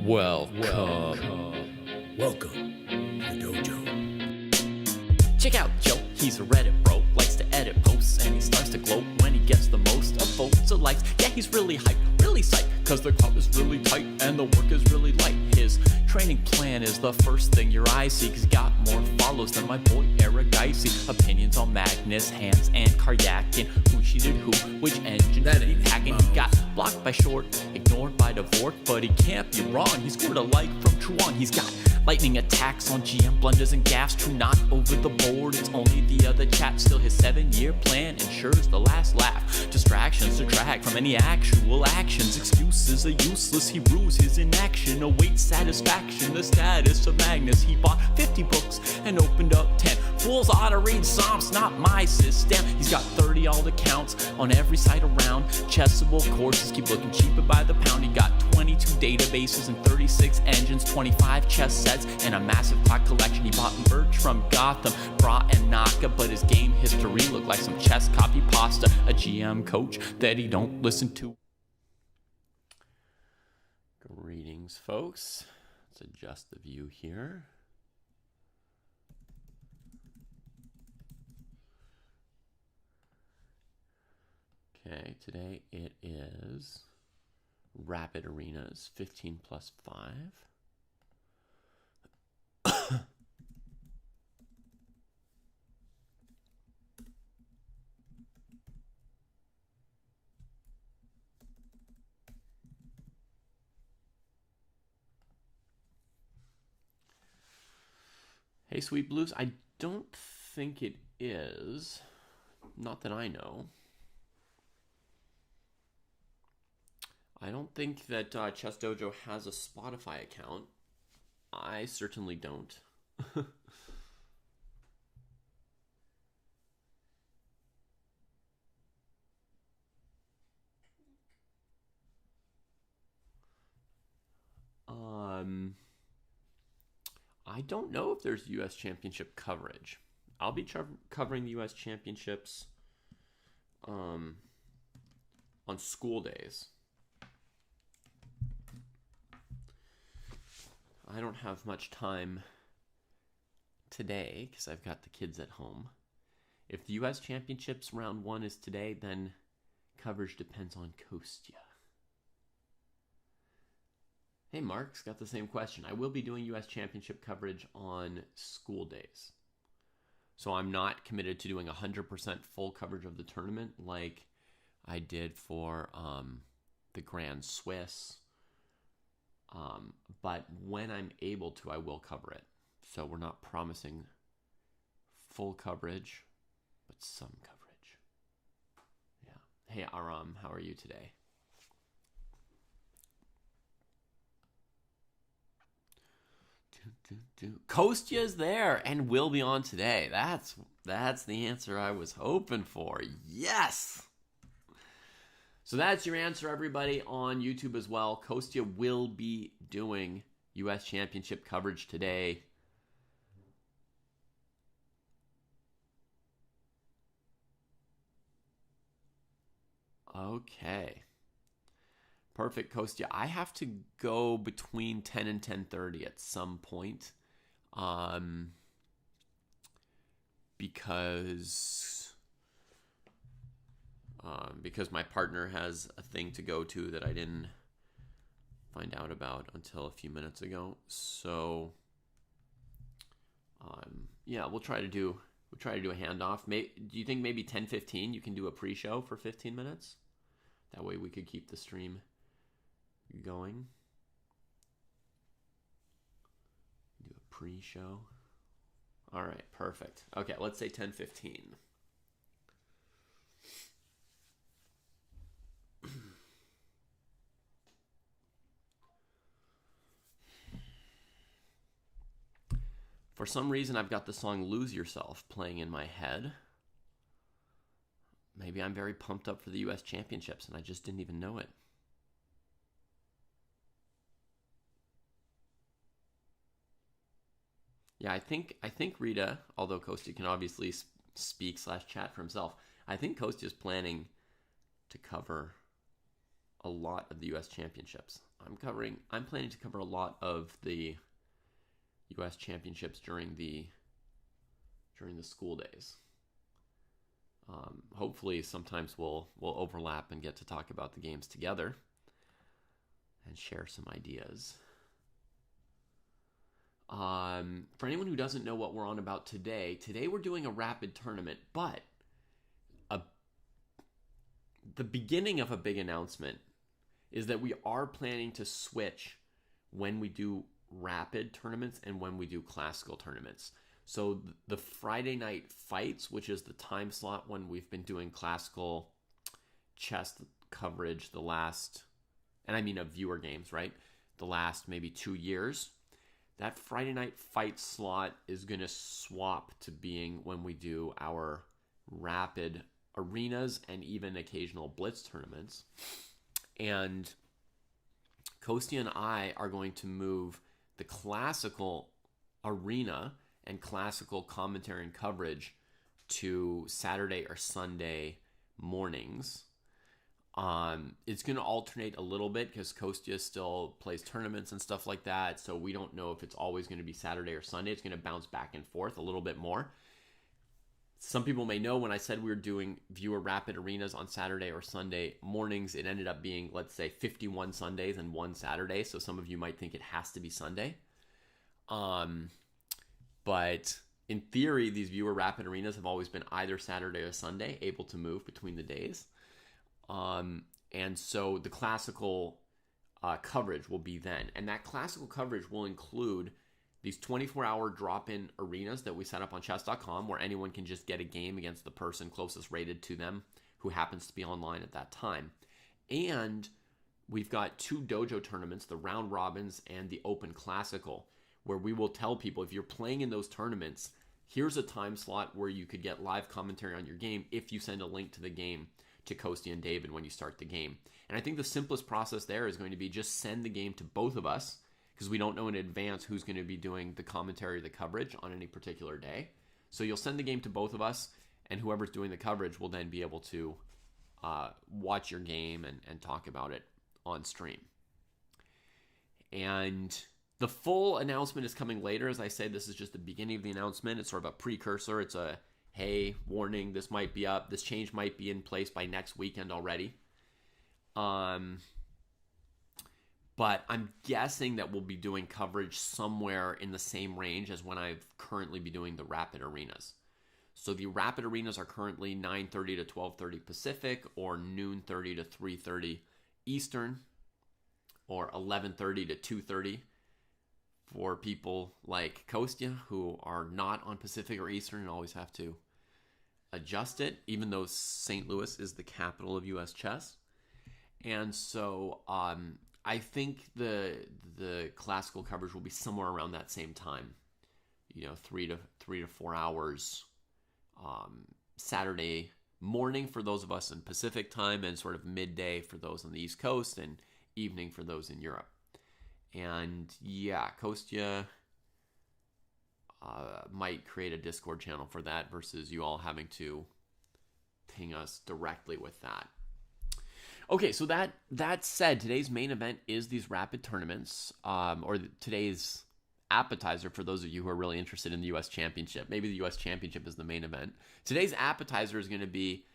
Welcome to dojo. Check out Joe, he's a Reddit bro, likes to edit posts, and he starts to gloat when he gets the most of votes or likes. Yeah, he's really hyped, really psyched, cause the crowd is really tight and the work is really light. His training plan is the first thing your eyes see, cause he got more follows than my boy Eric Dicey. Opinions on Magnus, Hans, and Karyakin, who cheated who, which engine That did he ain't hack in? Mouse. He got blocked by Short, ignored by Dvorak, but he can't be wrong, he scored a like from Truon. He's got lightning attacks on GM blunders and gaffes, true not over the board, it's only the other chat. Still his 7-year plan ensures the last laugh. Distractions detract from any actual actions. Excuses are useless, he rues his inaction. Awaits satisfaction, the status of Magnus. He bought 50 books and opened up 10. Fools ought to read Psalms, not my system. He's got 30 alt accounts on every site around. Chessable courses keep looking cheaper by the pound. He got 22 databases and 36 engines, 25 chess sets, and a massive clock collection. He bought merch from Gotham, Bra and Naka, but his game history looked like some chess copy pasta. A GM coach that he don't listen to. Greetings, folks. Let's adjust the view here. Okay, today it is Rapid Arenas 15 plus 5. Hey, Sweet Blues, I don't think it is. Not that I know. I don't think that Chess Dojo has a Spotify account. I certainly don't. I don't know if there's U.S. Championship coverage. I'll be covering the U.S. Championships on school days. I don't have much time today because I've got the kids at home. If the U.S. Championships round 1 is today, then coverage depends on Kostya. Hey, Mark's got the same question. I will be doing U.S. Championship coverage on school days. So I'm not committed to doing 100% full coverage of the tournament like I did for the Grand Swiss. But when I'm able to, I will cover it. So we're not promising full coverage, but some coverage. Yeah. Hey, Aram, how are you today? Kostya's there and will be on today. That's the answer I was hoping for. Yes! So that's your answer, everybody, on YouTube as well. Kostya will be doing U.S. Championship coverage today. Okay. Perfect, Kostya. I have to go between 10 and 10:30 at some point. Because my partner has a thing to go to that I didn't find out about until a few minutes ago. So yeah, we'll try to do a handoff. Do you think maybe 10:15 you can do a pre-show for 15 minutes? That way we could keep the stream going. Do a pre-show. All right, perfect. Okay, let's say 10:15. For some reason, I've got the song Lose Yourself playing in my head. Maybe I'm very pumped up for the U.S. Championships and I just didn't even know it. Yeah, I think Rita, although Kostya can obviously speak/chat for himself, I think Kostya's planning to cover a lot of the U.S. Championships. I'm planning to cover a lot of the U.S. championships during the school days. Hopefully, sometimes we'll overlap and get to talk about the games together and share some ideas. For anyone who doesn't know what we're on about today we're doing a rapid tournament, but the beginning of a big announcement is that we are planning to switch when we do rapid tournaments and when we do classical tournaments. So the Friday night fights, which is the time slot when we've been doing classical chess coverage the last, and I mean of viewer games, right? The last maybe 2 years. That Friday night fight slot is going to swap to being when we do our rapid arenas and even occasional blitz tournaments. And Kostya and I are going to move the classical arena and classical commentary and coverage to Saturday or Sunday mornings. It's going to alternate a little bit because Kostya still plays tournaments and stuff like that. So we don't know if it's always going to be Saturday or Sunday. It's going to bounce back and forth a little bit more. Some people may know when I said we were doing viewer rapid arenas on Saturday or Sunday mornings, it ended up being, let's say, 51 Sundays and 1 Saturday. So some of you might think it has to be Sunday. But in theory, these viewer rapid arenas have always been either Saturday or Sunday, able to move between the days. And so the classical coverage will be then. And that classical coverage will include these 24-hour drop-in arenas that we set up on chess.com where anyone can just get a game against the person closest rated to them who happens to be online at that time. And we've got 2 dojo tournaments, the round robins and the open classical, where we will tell people if you're playing in those tournaments, here's a time slot where you could get live commentary on your game if you send a link to the game to Kostya and David when you start the game. And I think the simplest process there is going to be just send the game to both of us, because we don't know in advance who's going to be doing the commentary or the coverage on any particular day. So you'll send the game to both of us, and whoever's doing the coverage will then be able to watch your game and talk about it on stream. And the full announcement is coming later. As I said, this is just the beginning of the announcement. It's sort of a precursor. It's a, hey, warning, this might be up. This change might be in place by next weekend already. But I'm guessing that we'll be doing coverage somewhere in the same range as when I've currently be doing the rapid arenas. So the rapid arenas are currently 9:30 to 12:30 Pacific, or noon 30 to 3:30 Eastern, or 11:30 to 2:30 for people like Kostya who are not on Pacific or Eastern and always have to adjust it, even though St. Louis is the capital of U.S. chess. And so I think the classical coverage will be somewhere around that same time, 3 to 4 hours Saturday morning for those of us in Pacific time, and sort of midday for those on the East Coast, and evening for those in Europe. And yeah, Kostya might create a Discord channel for that versus you all having to ping us directly with that. Okay, so that said, today's main event is these rapid tournaments, or today's appetizer for those of you who are really interested in the U.S. Championship. Maybe the U.S. Championship is the main event. Today's appetizer is going to be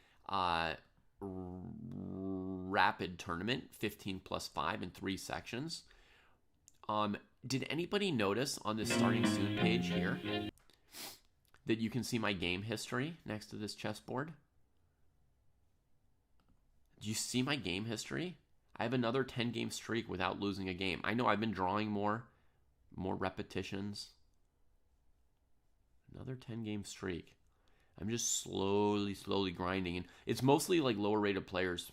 rapid tournament, 15 plus 5 in 3 sections. Did anybody notice on this starting soon page here that you can see my game history next to this chessboard? Do you see my game history? I have another 10-game streak without losing a game. I know I've been drawing more repetitions. Another 10-game streak. I'm just slowly grinding. And it's mostly like lower-rated players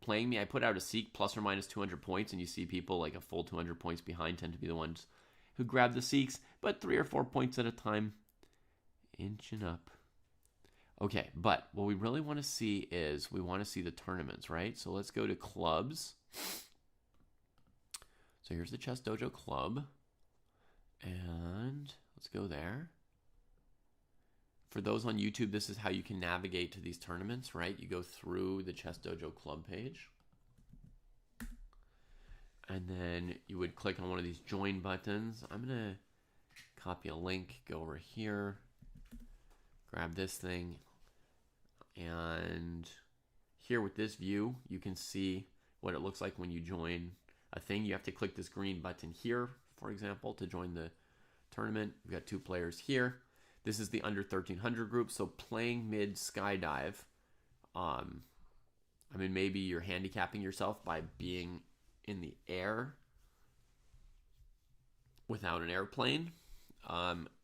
playing me. I put out a seek plus or minus 200 points, and you see people like a full 200 points behind tend to be the ones who grab the seeks, but 3 or 4 points at a time, inching up. Okay, but what we really want to see is we want to see the tournaments, right? So let's go to clubs. So here's the Chess Dojo Club. And let's go there. For those on YouTube, this is how you can navigate to these tournaments, right? You go through the Chess Dojo Club page. And then you would click on one of these join buttons. I'm going to copy a link, go over here, grab this thing. And here with this view, you can see what it looks like when you join a thing. You have to click this green button here, for example, to join the tournament. We've got 2 players here. This is the under 1300 group. So playing mid skydive, I mean, maybe you're handicapping yourself by being in the air without an airplane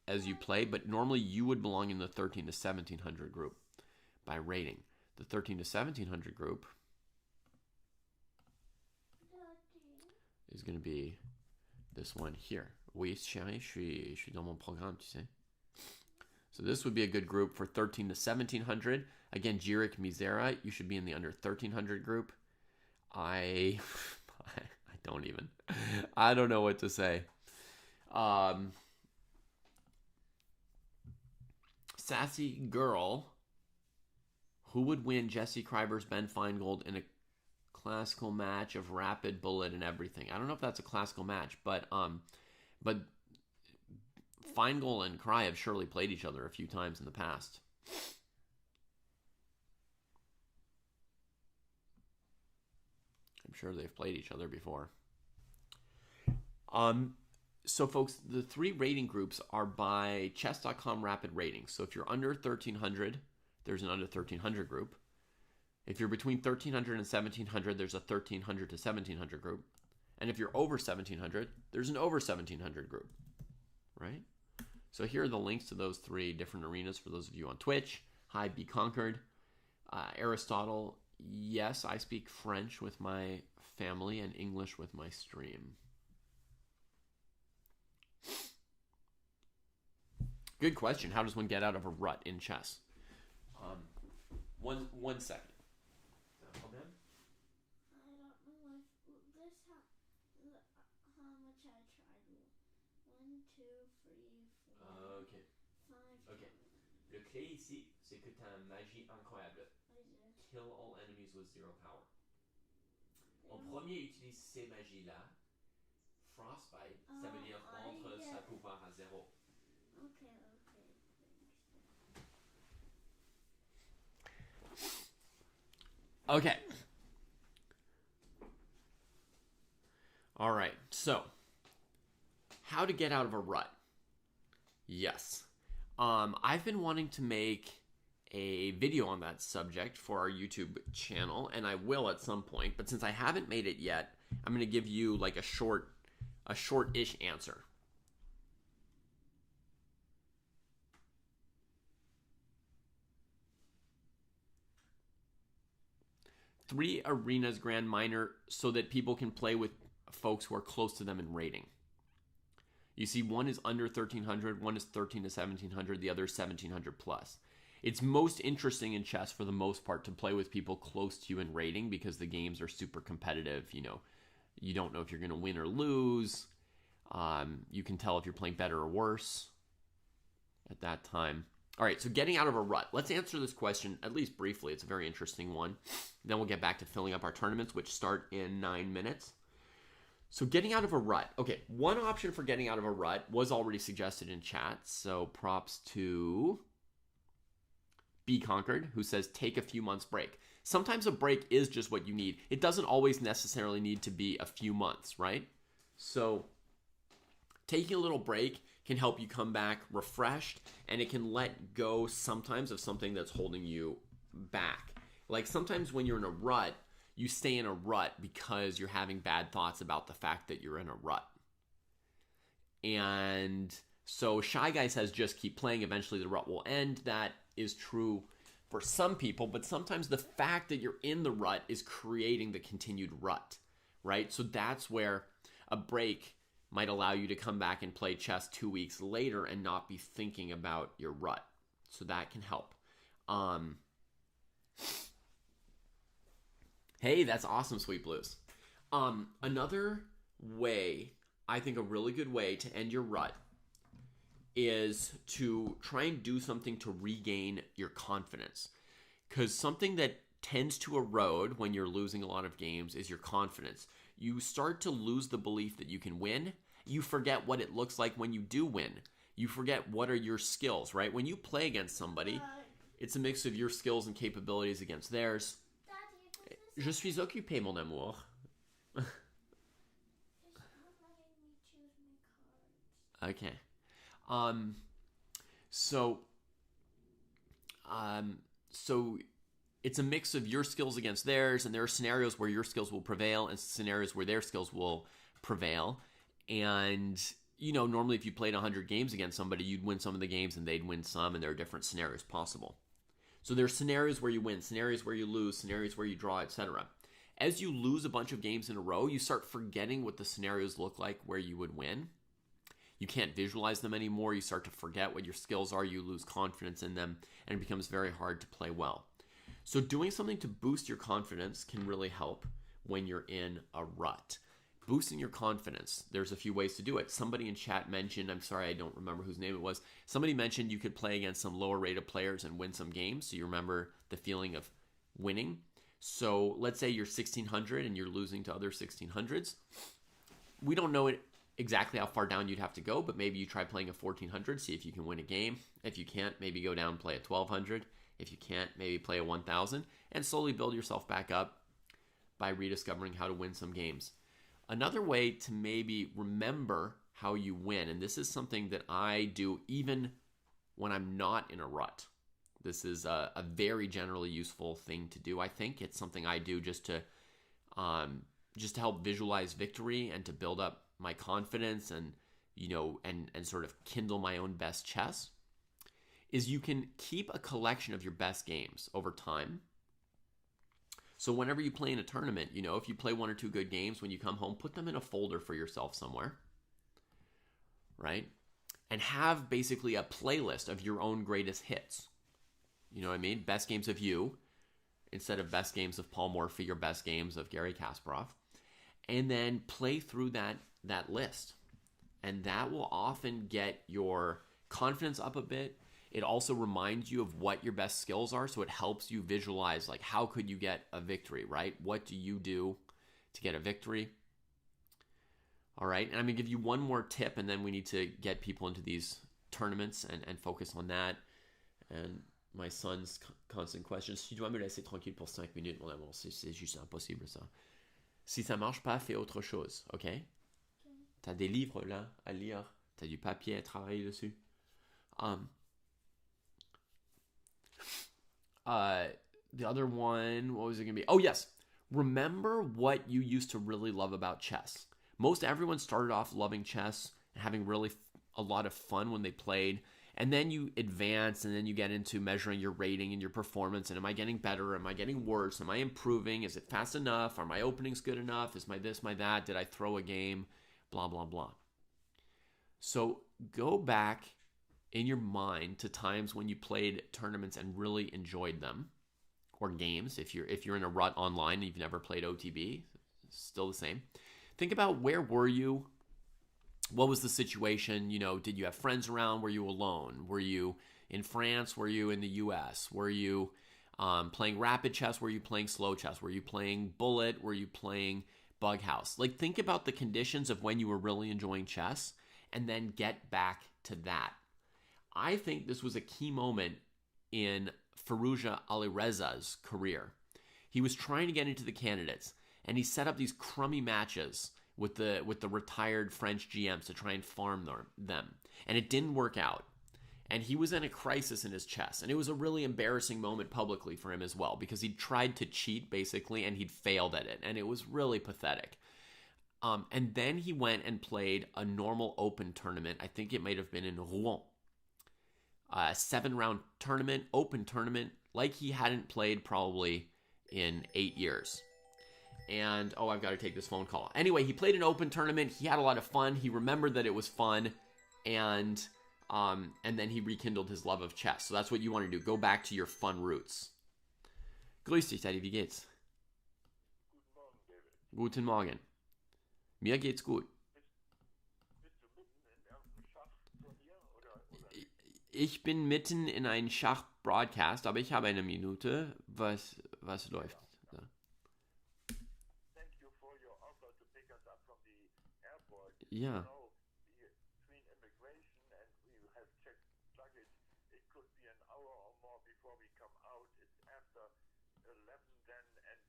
as you play, but normally you would belong in the 13 to 1700 group by rating. The 13 to 1700 group is going to be this one here. Oui, chérie, je suis dans mon programme, tu sais. So this would be a good group for 13 to 1700. Again, Jirik Mizera, you should be in the under 1300 group. I don't know what to say. Sassy Girl, who would win Jesse Kreiber's Ben Feingold in a classical match of rapid bullet and everything? I don't know if that's a classical match, but Feingold and Krei have surely played each other a few times in the past. I'm sure they've played each other before. So folks, the 3 rating groups are by chess.com rapid ratings. So if you're under 1300, there's an under 1300 group. If you're between 1300 and 1700, there's a 1300 to 1700 group. And if you're over 1700, there's an over 1700 group, right? So here are the links to those 3 different arenas for those of you on Twitch. Hi, Be Conquered. Aristotle, yes, I speak French with my family and English with my stream. Good question. How does one get out of a rut in chess? One second. I don't know if this how much I tried. 1, 2, 3, 4. Okay. 5. Okay. Le clé ici, c'est que tu as une magie incroyable. Kill all enemies with 0 power. En premier, utilise ces magies-là. Frostbite, ça veut dire rendre sa pouvoir à 0. Okay. Okay. All right. So, how to get out of a rut? Yes. I've been wanting to make a video on that subject for our YouTube channel, and I will at some point. But since I haven't made it yet, I'm going to give you like a short-ish answer. Three arenas grand minor so that people can play with folks who are close to them in rating. You see, one is under 1300, one is 13 to 1700, the other is 1700 plus. It's most interesting in chess for the most part to play with people close to you in rating because the games are super competitive. You know, you don't know if you're going to win or lose. You can tell if you're playing better or worse at that time. All right, so getting out of a rut. Let's answer this question, at least briefly. It's a very interesting one. Then we'll get back to filling up our tournaments, which start in 9 minutes. So getting out of a rut. Okay, one option for getting out of a rut was already suggested in chat. So props to Be Conquered, who says take a few months break. Sometimes a break is just what you need. It doesn't always necessarily need to be a few months, right? So taking a little break can help you come back refreshed, and it can let go sometimes of something that's holding you back. Like sometimes when you're in a rut, you stay in a rut because you're having bad thoughts about the fact that you're in a rut. And so Shy Guy says just keep playing, eventually the rut will end. That is true for some people, but sometimes the fact that you're in the rut is creating the continued rut, right? So that's where a break might allow you to come back and play chess 2 weeks later and not be thinking about your rut. So that can help. Hey, that's awesome, Sweet Blues. Another way, I think a really good way to end your rut is to try and do something to regain your confidence. Because something that tends to erode when you're losing a lot of games is your confidence. you start to lose the belief that you can win. You forget what it looks like when you do win. You forget what are your skills, right? When you play against somebody, it's a mix of your skills and capabilities against theirs. Daddy, Je suis occupé, mon amour. it's not letting me choose my cards. Okay. So it's a mix of your skills against theirs, and there are scenarios where your skills will prevail and scenarios where their skills will prevail. And, normally if you played 100 games against somebody, you'd win some of the games and they'd win some, and there are different scenarios possible. So there are scenarios where you win, scenarios where you lose, scenarios where you draw, etc. As you lose a bunch of games in a row, you start forgetting what the scenarios look like where you would win. You can't visualize them anymore. You start to forget what your skills are. You lose confidence in them, and it becomes very hard to play well. So doing something to boost your confidence can really help when you're in a rut. Boosting your confidence, there's a few ways to do it. Somebody in chat mentioned, I'm sorry, I don't remember whose name it was. Somebody mentioned you could play against some lower rated players and win some games. So you remember the feeling of winning. So let's say you're 1600 and you're losing to other 1600s. We don't know exactly how far down you'd have to go, but maybe you try playing a 1400, see if you can win a game. If you can't, maybe go down and play a 1200. If you can't, maybe play a 1000 and slowly build yourself back up by rediscovering how to win some games. Another way to maybe remember how you win, and this is something that I do even when I'm not in a rut. This is a very generally useful thing to do. I think it's something I do just to help visualize victory and to build up my confidence and and sort of kindle my own best chess. Is you can keep a collection of your best games over time. So whenever you play in a tournament, if you play one or two good games, when you come home, put them in a folder for yourself somewhere, right? And have basically a playlist of your own greatest hits. You know what I mean? Best games of you, instead of best games of Paul Morphy or best games of Garry Kasparov. And then play through that list. And that will often get your confidence up a bit. It also reminds you of what your best skills are, so it helps you visualize, like, how could you get a victory, right? What do you do to get a victory? All right, and I'm going to give you one more tip, and then we need to get people into these tournaments and focus on that. And my son's constant question, si tu dois me laisser tranquille pour 5 minutes, mon amour, c'est juste impossible, ça. Si ça marche pas, fais autre chose, ok? T'as des livres, là, à lire. T'as du papier à travailler dessus. The other one, what was it going to be? Oh, yes. Remember what you used to really love about chess. Most everyone started off loving chess and having really a lot of fun when they played. And then you advance, and then you get into measuring your rating and your performance. And am I getting better? Am I getting worse? Am I improving? Is it fast enough? Are my openings good enough? Is my this, my that? Did I throw a game? Blah, blah, blah. So go back in your mind to times when you played tournaments and really enjoyed them, or games. If you're in a rut online and you've never played OTB, still the same. Think about, where were you? What was the situation? Did you have friends around? Were you alone? Were you in France? Were you in the US? Were you playing rapid chess? Were you playing slow chess? Were you playing bullet? Were you playing bug house? Like, think about the conditions of when you were really enjoying chess and then get back to that. I think this was a key moment in Firouzja Alireza's career. He was trying to get into the candidates, and he set up these crummy matches with the retired French GMs to try and farm them. And it didn't work out. And he was in a crisis in his chess. And it was a really embarrassing moment publicly for him as well, because he'd tried to cheat, basically, and he'd failed at it. And it was really pathetic. And then he went and played a normal open tournament. I think it might have been in Rouen. A 7-round tournament, open tournament, like he hadn't played probably in 8 years. And, I've got to take this phone call. Anyway, he played an open tournament. He had a lot of fun. He remembered that it was fun. And then he rekindled his love of chess. So that's what you want to do. Go back to your fun roots. Grüß dich, Daddy. Wie geht's? Guten Morgen. Mir geht's gut. Ich bin mitten in einem Schach-Broadcast, aber ich habe eine Minute. Was läuft? Yeah. Between immigration and we have checked luggage, it could be an hour or more before we come out. It's after 11 then, and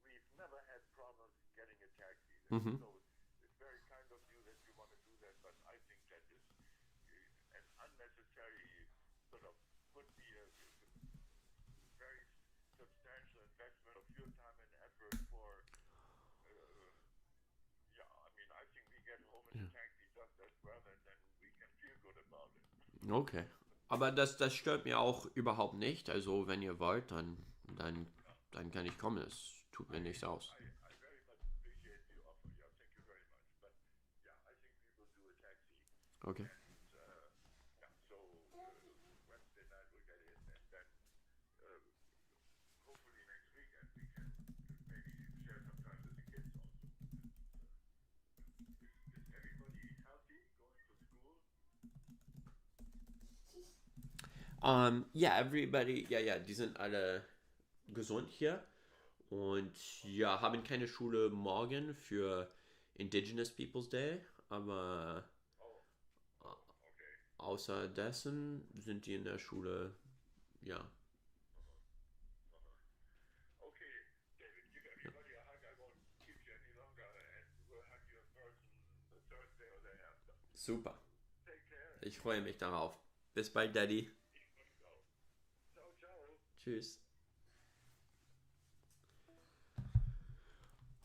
we've never had problems getting a taxi. Mm-hmm. So it's very kind of you that you want to do that, but I think that is an unnecessary sort of could be a very substantial investment of your time and effort for. Yeah, I mean, I think we get home in a taxi just as well, and then we can feel good about it. Okay. Aber das stört mir auch überhaupt nicht. Also wenn ihr wollt, dann kann ich kommen. Es tut mir nichts aus. I very much appreciate the offer. Yeah, thank you very much. But yeah, I think we will do a taxi. Okay. And yeah, so Wednesday night we'll get in, and then hopefully next weekend we can maybe share some time with the kids also. Is everybody healthy going to school? Ja, everybody, ja, die sind alle gesund hier. Und ja, haben keine Schule morgen für Indigenous Peoples Day, aber Okay. außer dessen sind die in der Schule, ja. Okay, David, give everybody a hug. I won't keep you any longer, and we'll hug you in person Thursday or day after. Super. Take care. Ich freue mich darauf. Bis bald, Daddy. Ich muss auch. Ciao, ciao. Tschüss.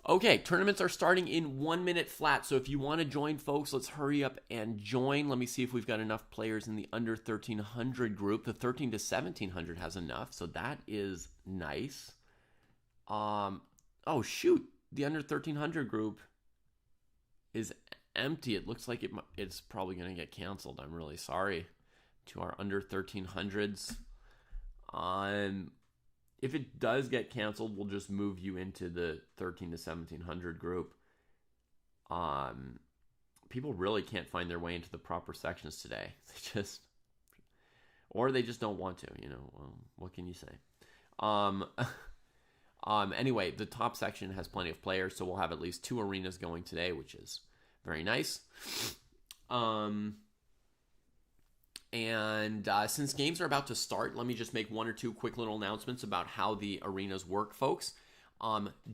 Okay, tournaments are starting in 1 minute flat. So if you want to join, folks, let's hurry up and join. Let me see if we've got enough players in the under 1300 group. The 13 to 1700 has enough, so that is nice. Oh shoot, the under 1300 group is empty. It looks like it's probably going to get canceled. I'm really sorry to our under 1300s. If it does get canceled, we'll just move you into the 13 to 1700 group. People really can't find their way into the proper sections today. They just don't want to, well, what can you say? Anyway, the top section has plenty of players, so we'll have at least 2 arenas going today, which is very nice. And since games are about to start, let me just make 1 or 2 quick little announcements about how the arenas work, folks.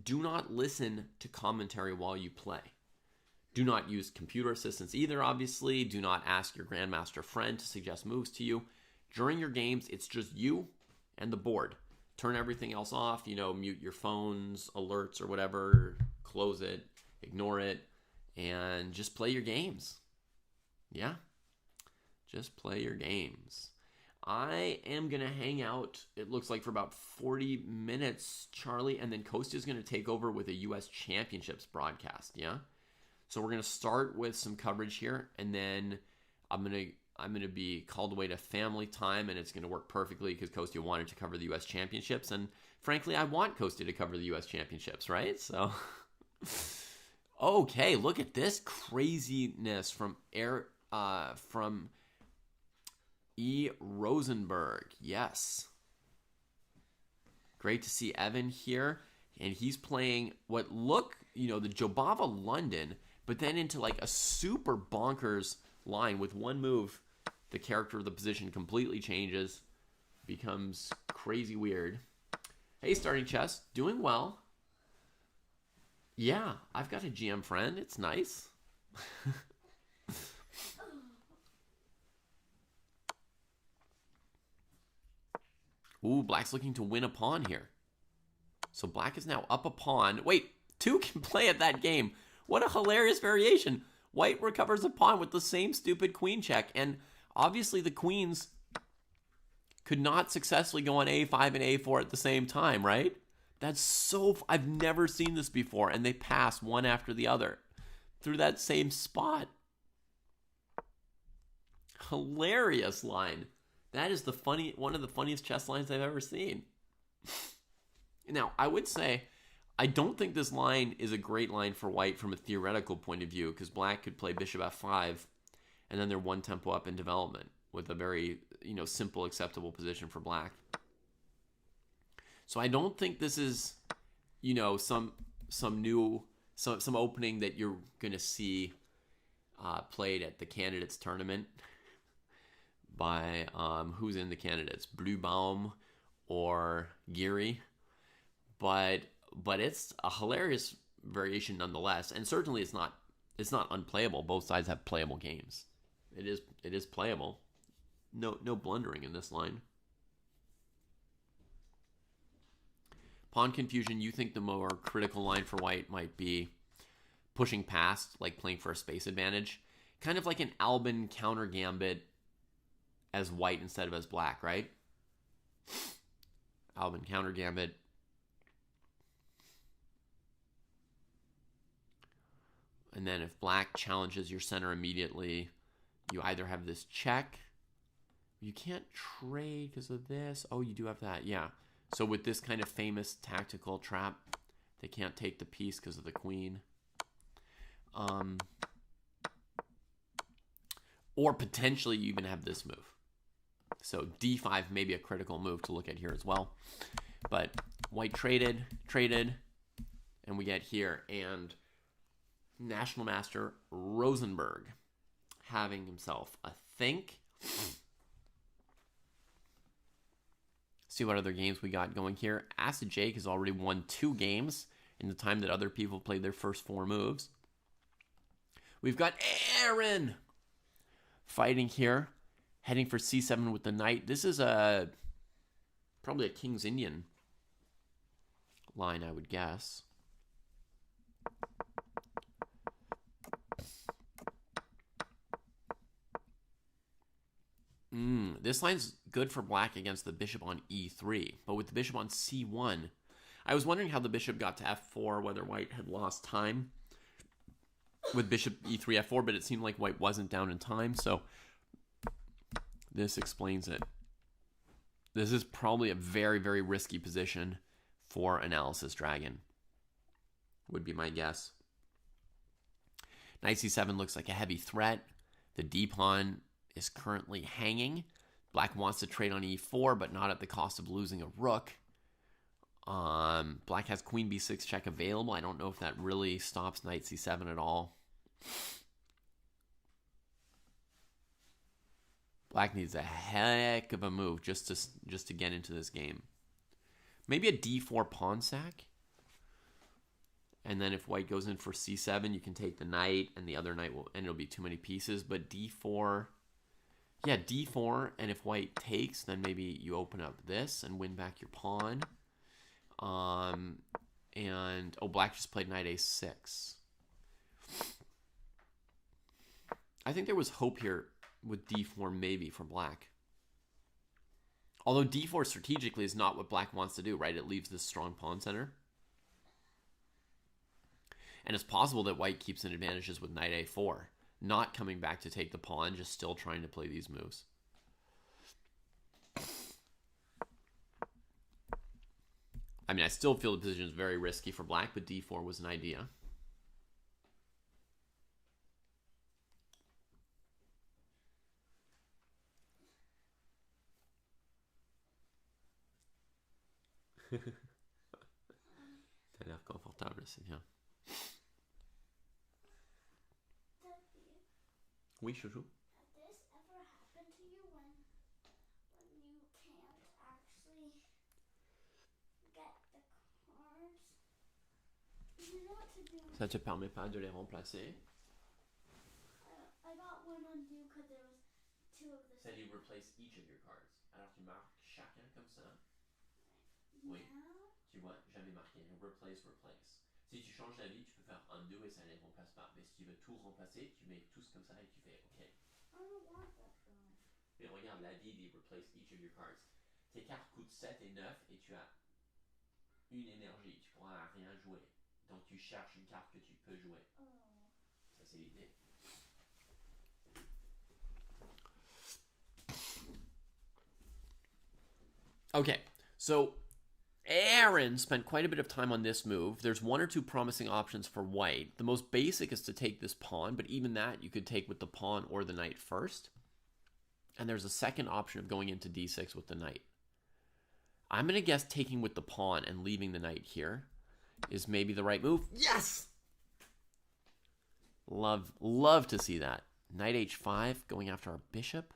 Do not listen to commentary while you play. Do not use computer assistance either, obviously. Do not ask your Grandmaster friend to suggest moves to you. During your games, it's just you and the board. Turn everything else off, mute your phones, alerts, or whatever. Close it, ignore it, and just play your games. Yeah? Just play your games. I am going to hang out, it looks like, for about 40 minutes, Charlie, and then Costa's going to take over with a U.S. Championships broadcast, yeah? So we're going to start with some coverage here, and then I'm going to be called away to family time, and it's going to work perfectly because Costa wanted to cover the U.S. Championships, and frankly, I want Costa to cover the U.S. Championships, right? So, okay, look at this craziness from E. Rosenberg. Yes. Great to see Evan here. And he's playing what look, the Jobava London, but then into like a super bonkers line with one move. The character of the position completely changes, becomes crazy weird. Hey, Starting Chess, doing well. Yeah, I've got a GM friend. It's nice. Ooh, Black's looking to win a pawn here. So Black is now up a pawn. Wait, 2 can play at that game. What a hilarious variation. White recovers a pawn with the same stupid queen check. And obviously the queens could not successfully go on a5 and a4 at the same time, right? That's so... I've never seen this before. And they pass one after the other through that same spot. Hilarious line. That is one of the funniest chess lines I've ever seen. Now, I would say, I don't think this line is a great line for White from a theoretical point of view, because Black could play bishop f5, and then they're 1 tempo up in development with a very, simple, acceptable position for Black. So I don't think this is, some opening that you're going to see played at the candidates tournament by who's in the candidates, Bluebaum or Geary, but it's a hilarious variation nonetheless, and certainly it's not unplayable. Both sides have playable games. It is playable. No blundering in this line. Pawn confusion. You think the more critical line for white might be pushing past, like playing for a space advantage, kind of like an Albin counter gambit as white instead of as black, right? Albin counter gambit. And then if black challenges your center immediately, you either have this check. You can't trade because of this. Oh, you do have that. Yeah. So with this kind of famous tactical trap, they can't take the piece because of the queen. Or potentially you even have this move. So d5 may be a critical move to look at here as well. But white traded, and we get here. And National Master Rosenberg having himself a think. See what other games we got going here. Acid Jake has already won 2 games in the time that other people played their first 4 moves. We've got Aaron fighting here, heading for c7 with the knight. This is probably a King's Indian line, I would guess. This line's good for black against the bishop on e3, but with the bishop on c1, I was wondering how the bishop got to f4, whether white had lost time with bishop e3, f4, but it seemed like white wasn't down in time, so this explains it. This is probably a very, very risky position for Analysis Dragon, would be my guess. Knight c7 looks like a heavy threat. The d-pawn is currently hanging. Black wants to trade on e4, but not at the cost of losing a rook. Black has queen b6 check available. I don't know if that really stops knight c7 at all. Black needs a heck of a move just to get into this game. Maybe a d4 pawn sack. And then if white goes in for c7, you can take the knight, and the other knight will, and it'll be too many pieces. But d4, yeah, d4, and if white takes, then maybe you open up this and win back your pawn. And black just played knight a6. I think there was hope here with d4 maybe for black. Although d4 strategically is not what black wants to do, right? It leaves this strong pawn center. And it's possible that white keeps in advantages with knight a4. Not coming back to take the pawn, just still trying to play these moves. I mean, I still feel the position is very risky for black, but d4 was an idea. T'as l'air confortable, c'est bien. Oui, chouchou. Has this ever happened to you when you can't actually get the cards? You know what to do. Ça te permet pas de les remplacer. I got one on you because there was 2 of the Ça same. dit replace each of your cards. Alors tu marques chacun comme ça. Oui. Now, Tu vois, jamais marqué. Replace. Si tu changes d'avis, tu peux faire undo et ça les remplace pas. Mais si tu veux tout remplacer, tu mets tous comme ça et tu fais OK. I don't want that though. Mais regarde, l'avis dit replace each of your cards. Tes cartes coûtent 7 et 9 et tu as une énergie. Tu pourras rien jouer. Donc tu cherches une carte que tu peux jouer. Oh. Ça c'est l'idée. Okay, so Aaron spent quite a bit of time on this move. There's 1 or 2 promising options for white. The most basic is to take this pawn, but even that you could take with the pawn or the knight first. And there's a second option of going into d6 with the knight. I'm going to guess taking with the pawn and leaving the knight here is maybe the right move. Yes! Love to see that. Knight h5 going after our bishop.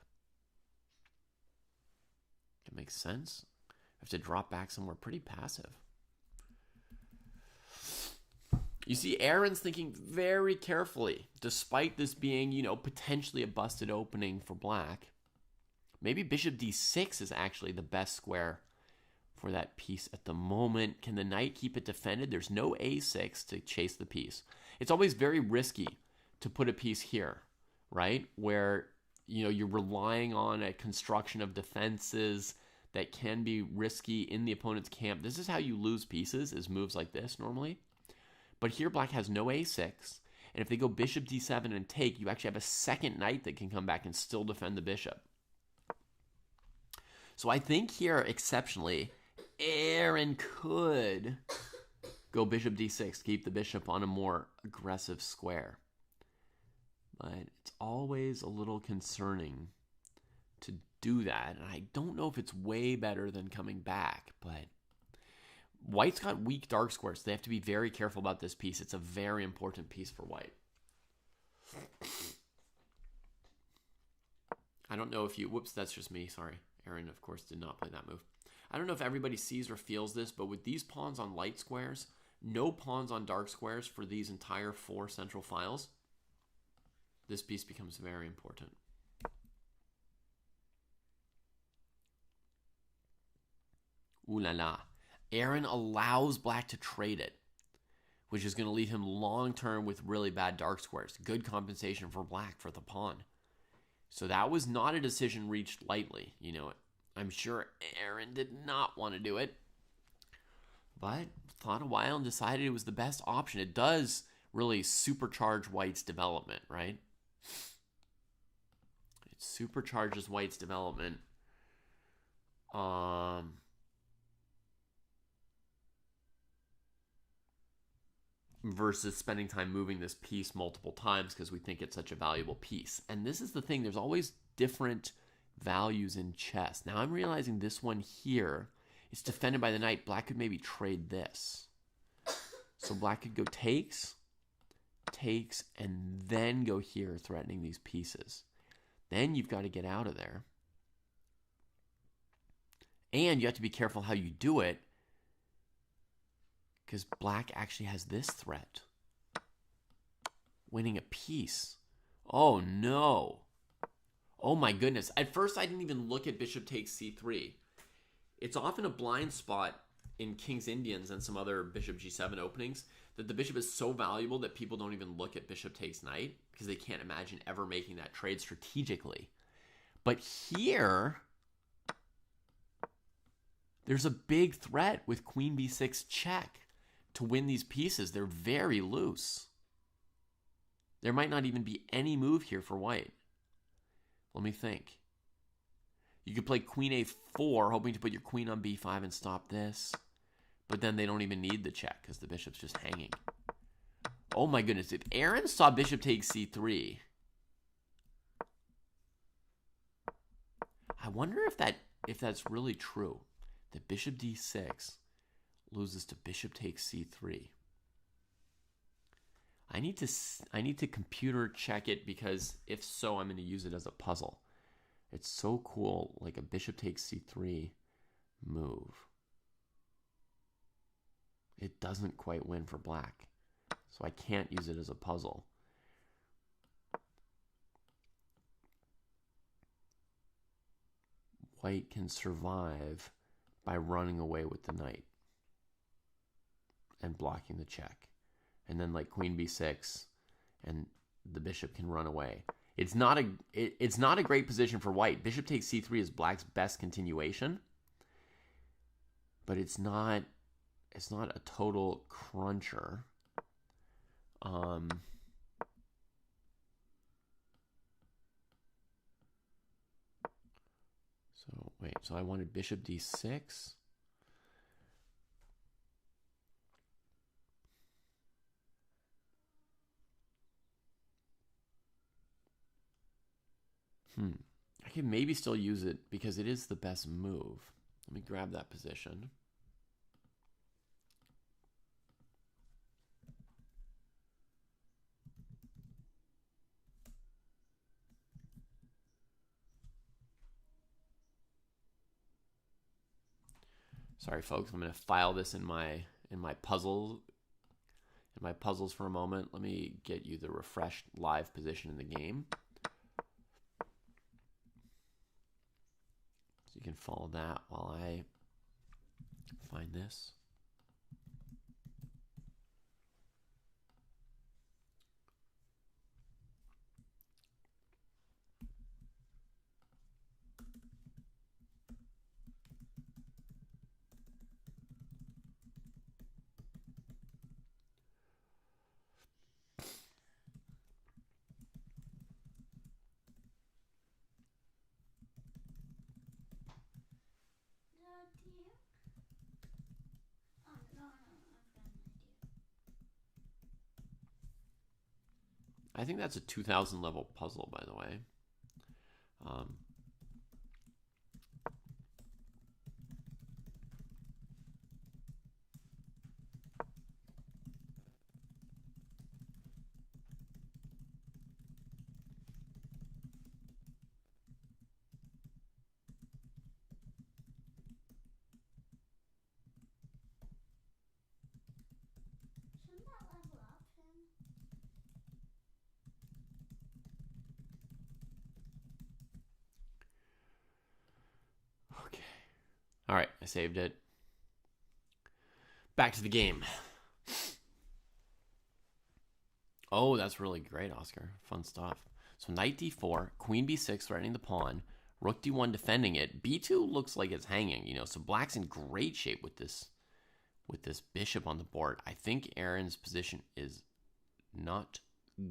It makes sense. I have to drop back somewhere pretty passive. You see, Aaron's thinking very carefully, despite this being, potentially a busted opening for black. Maybe bishop d6 is actually the best square for that piece at the moment. Can the knight keep it defended? There's no a6 to chase the piece. It's always very risky to put a piece here, right? Where, you're relying on a construction of defenses that can be risky in the opponent's camp. This is how you lose pieces, is moves like this normally. But here black has no a6, and if they go bishop d7 and take, you actually have a second knight that can come back and still defend the bishop. So I think here, exceptionally, Aaron could go bishop d6, keep the bishop on a more aggressive square. But it's always a little concerning to do that, and I don't know if it's way better than coming back, but white's got weak dark squares, so they have to be very careful about this piece. It's a very important piece for white. I don't know if you... Whoops, that's just me. Sorry. Aaron, of course, did not play that move. I don't know if everybody sees or feels this, but with these pawns on light squares, no pawns on dark squares for these entire 4 central files, this piece becomes very important. Ooh la la. Aaron allows black to trade it, which is going to leave him long-term with really bad dark squares. Good compensation for black for the pawn. So that was not a decision reached lightly. I'm sure Aaron did not want to do it, but thought a while and decided it was the best option. It does really supercharge white's development, right? It supercharges white's development. Versus spending time moving this piece multiple times because we think it's such a valuable piece. And this is the thing, there's always different values in chess. Now I'm realizing this one here is defended by the knight. Black could maybe trade this. So black could go takes, and then go here, threatening these pieces. Then you've got to get out of there. And you have to be careful how you do it, because black actually has this threat. Winning a piece. Oh no. Oh my goodness. At first I didn't even look at bishop takes c3. It's often a blind spot in King's Indians and some other bishop g7 openings that the bishop is so valuable that people don't even look at bishop takes knight because they can't imagine ever making that trade strategically. But here, there's a big threat with queen b6 check. To win these pieces, they're very loose. There might not even be any move here for white. Let me think. You could play queen a4, hoping to put your queen on b5 and stop this. But then they don't even need the check because the bishop's just hanging. Oh my goodness, if Aaron saw bishop takes c3, I wonder if that's really true. That bishop d6 loses to bishop takes c3. I need to computer check it, because if so, I'm going to use it as a puzzle. It's so cool, like a bishop takes c3 move. It doesn't quite win for black, so I can't use it as a puzzle. White can survive by running away with the knight and blocking the check. And then like queen b6 and the bishop can run away. It's not a great position for white. Bishop takes c3 is black's best continuation, but it's not a total cruncher. So I wanted bishop d6. I can maybe still use it because it is the best move. Let me grab that position. Sorry, folks. I'm going to file this in my puzzles for a moment. Let me get you the refreshed live position in the game, so you can follow that while I find this. Idea. Oh, no, I've got an idea. I think that's a 2000 level puzzle, by the way. Shouldn't that level up him? Okay. All right, I saved it. Back to the game. Oh, that's really great, Oscar. Fun stuff. So knight d4, queen b6 threatening the pawn, rook d1 defending it. b2 looks like it's hanging, so black's in great shape with this bishop on the board. I think Aaron's position is not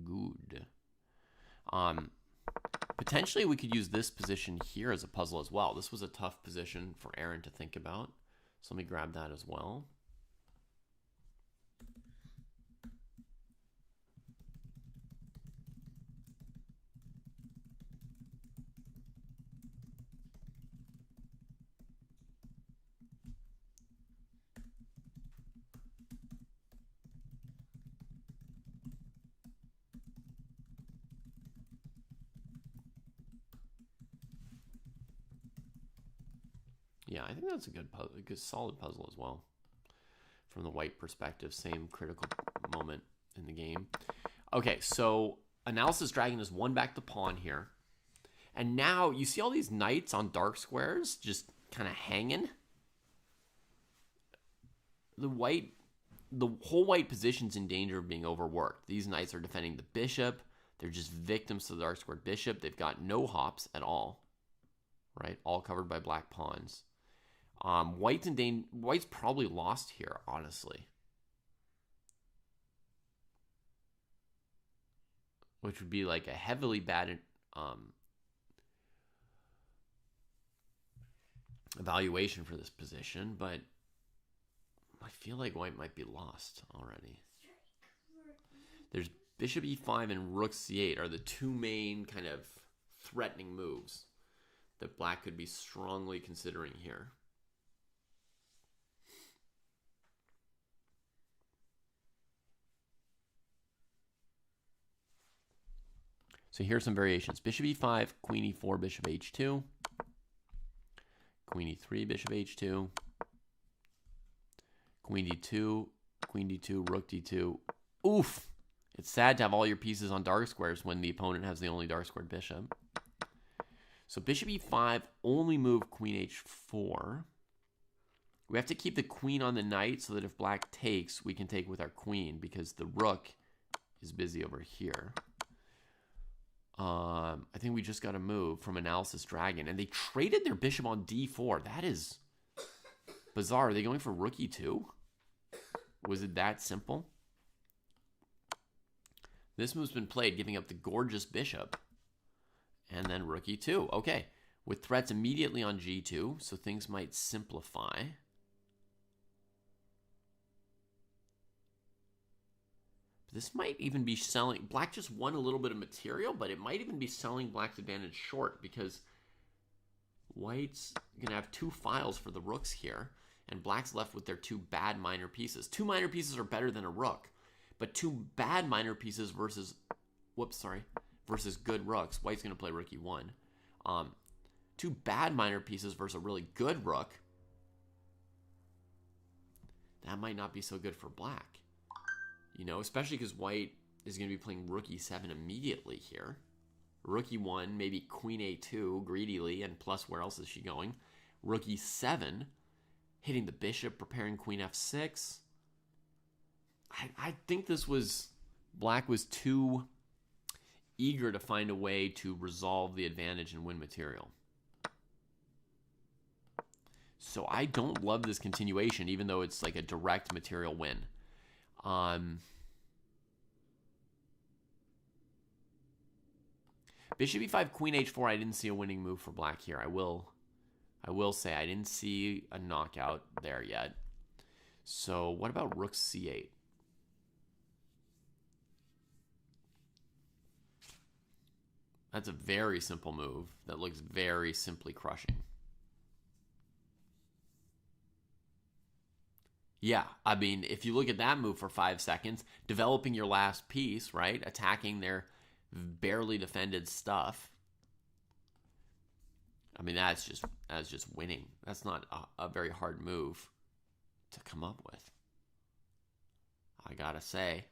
good. Potentially we could use this position here as a puzzle as well. This was a tough position for Aaron to think about. So let me grab that as well. Yeah, I think that's a good solid puzzle as well. From the white perspective, same critical moment in the game. Okay, so Analysis Dragon has won back the pawn here. And now you see all these knights on dark squares just kind of hanging. The whole white position's in danger of being overworked. These knights are defending the bishop. They're just victims to the dark squared bishop. They've got no hops at all, right? All covered by black pawns. White's probably lost here, honestly. Which would be like a heavily bad evaluation for this position, but I feel like white might be lost already. There's bishop e5 and rook c8 are the two main kind of threatening moves that black could be strongly considering here. So here's some variations. Bishop e5, queen e4, bishop h2. Queen e3, bishop h2. Queen d2, queen d2, rook d2. Oof! It's sad to have all your pieces on dark squares when the opponent has the only dark squared bishop. So bishop e5, only move queen h4. We have to keep the queen on the knight so that if black takes, we can take with our queen because the rook is busy over here. I think we just got to move from Analysis Dragon. And they traded their bishop on d4. That is bizarre. Are they going for rook e2? Was it that simple? This move's been played, giving up the gorgeous bishop. And then rook e2. Okay. With threats immediately on g2, so things might simplify. This might even be selling... Black just won a little bit of material, but it might even be selling black's advantage short because white's going to have two files for the rooks here, and black's left with their two bad minor pieces. Two minor pieces are better than a rook, but two bad minor pieces versus... versus good rooks. White's going to play rook e1. Two bad minor pieces versus a really good rook that might not be so good for black. You know, especially because white is going to be playing rook e7 immediately here. Rook e1, maybe queen a2 greedily, and plus where else is she going? Rook e7, hitting the bishop, preparing queen f6. I think this was, black was too eager to find a way to resolve the advantage and win material. So I don't love this continuation, even though it's like a direct material win. Bishop e5, queen h4, I didn't see a winning move for black here. I will say I didn't see a knockout there yet. So what about rook c8? That's a very simple move that looks very simply crushing. Yeah, I mean, if you look at that move for 5 seconds, developing your last piece, right? Attacking their barely defended stuff. I mean, that's just winning. That's not a very hard move to come up with. I gotta say,